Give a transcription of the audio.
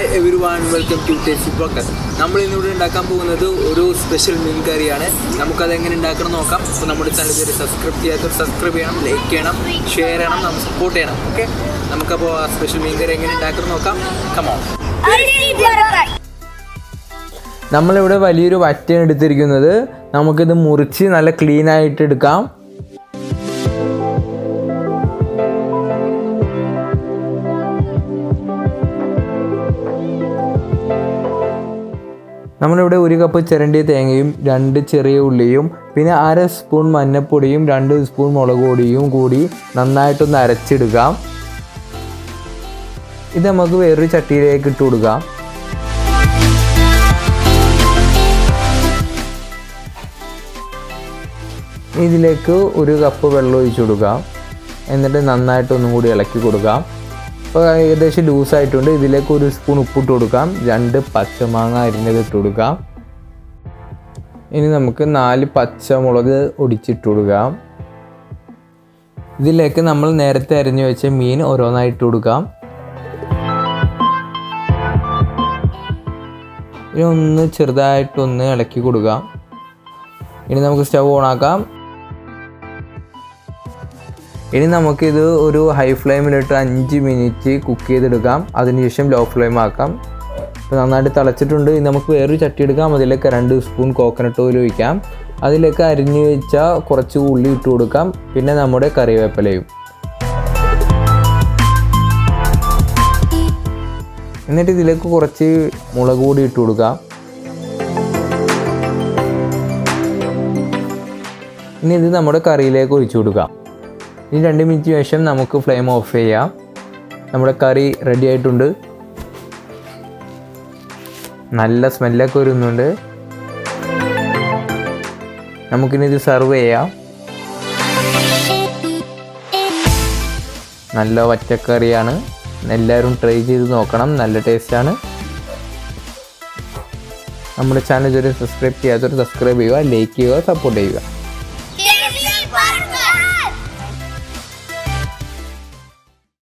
Hi everyone, welcome to Barakat. നമ്മൾ ഇന്നിവിടെ ഉണ്ടാക്കാൻ പോകുന്നത് ഒരു സ്പെഷ്യൽ മീൻ കറിയാണ്. നമുക്കതെങ്ങനെ ഉണ്ടാക്കണം നോക്കാം. അപ്പോൾ നമ്മുടെ ചാനൽ ഇതുവരെ സബ്സ്ക്രൈബ് ചെയ്യാത്തവർ സബ്സ്ക്രൈബ് ചെയ്യണം, ലൈക്ക് ചെയ്യണം, ഷെയർ ചെയ്യണം, നമ്മൾ സപ്പോർട്ട് ചെയ്യണം. ഓക്കെ, നമുക്കപ്പോൾ ആ സ്പെഷ്യൽ മീൻ കറി എങ്ങനെ ഉണ്ടാക്കണം നോക്കാം. കമോൺ. നമ്മളിവിടെ വലിയൊരു വറ്റയാണ് എടുത്തിരിക്കുന്നത്. നമുക്കിത് മുറിച്ച് നല്ല ക്ലീൻ ആയിട്ട് എടുക്കാം. നമ്മളിവിടെ 1 കപ്പ് ചിരണ്ടിയ തേങ്ങയും 2 ചെറിയ ഉള്ളിയും പിന്നെ 1/2 സ്പൂൺ മഞ്ഞൾപ്പൊടിയും 2 സ്പൂൺ മുളക് പൊടിയും കൂടി നന്നായിട്ടൊന്ന് അരച്ചെടുക്കാം. ഇത് നമുക്ക് വേറൊരു ചട്ടിയിലേക്ക് ഇട്ട് കൊടുക്കാം. ഇതിലേക്ക് 1 കപ്പ് വെള്ളം ഒഴിച്ചു കൊടുക്കാം. എന്നിട്ട് നന്നായിട്ടൊന്നും കൂടി ഇളക്കി കൊടുക്കാം. അപ്പോൾ ഏകദേശം ലൂസായിട്ടുണ്ട്. ഇതിലേക്ക് 1 സ്പൂൺ ഉപ്പിട്ട് കൊടുക്കാം. 2 പച്ചമാങ്ങ അരിഞ്ഞത് ഇട്ട് കൊടുക്കാം. ഇനി നമുക്ക് 4 പച്ചമുളക് ഒടിച്ചിട്ട് കൊടുക്കാം. ഇതിലേക്ക് നമ്മൾ നേരത്തെ അരിഞ്ഞു വെച്ച മീൻ ഓരോന്നായിട്ട് കൊടുക്കാം. ഇനി ഒന്ന് ചെറുതായിട്ടൊന്ന് ഇളക്കി കൊടുക്കാം. ഇനി നമുക്ക് സ്റ്റവ് ഓണാക്കാം. ഇനി നമുക്കിത് ഒരു ഹൈ ഫ്ലെയിമിലിട്ട് 5 മിനിറ്റ് കുക്ക് ചെയ്തെടുക്കാം. അതിനുശേഷം ലോ ഫ്ലെയിം ആക്കാം. ഇപ്പോൾ നന്നായിട്ട് തിളച്ചിട്ടുണ്ട്. ഇനി നമുക്ക് വേറൊരു ചട്ടി എടുക്കാം. അതിലേക്ക് 2 സ്പൂൺ കോക്കനട്ട് ഓയിൽ ഒഴിക്കാം. അതിലേക്ക് അരിഞ്ഞു വെച്ച കുറച്ച് ഉള്ളി ഇട്ട് കൊടുക്കാം. പിന്നെ നമ്മുടെ കറിവേപ്പിലയും. എന്നിട്ട് ഇതിലേക്ക് കുറച്ച് മുളക് പൊടി ഇട്ട് കൊടുക്കാം. ഇനി ഇത് നമ്മുടെ കറിയിലേക്ക് ഒഴിച്ചു കൊടുക്കാം. ഇനി 2 മിനിറ്റ് ശേഷം നമുക്ക് ഫ്ലെയിം ഓഫ് ചെയ്യാം. നമ്മുടെ കറി റെഡി ആയിട്ടുണ്ട്. നല്ല സ്മെല്ലൊക്കെ വരുന്നുണ്ട്. നമുക്കിനി ഇത് സെർവ് ചെയ്യാം. നല്ല വറ്റക്കറിയാണ്. എല്ലാവരും ട്രൈ ചെയ്ത് നോക്കണം. നല്ല ടേസ്റ്റാണ്. നമ്മുടെ ചാനൽ ഇതുവരെ സബ്സ്ക്രൈബ് ചെയ്യാത്തവർ സബ്സ്ക്രൈബ് ചെയ്യുക, ലൈക്ക് ചെയ്യുക, സപ്പോർട്ട് ചെയ്യുക.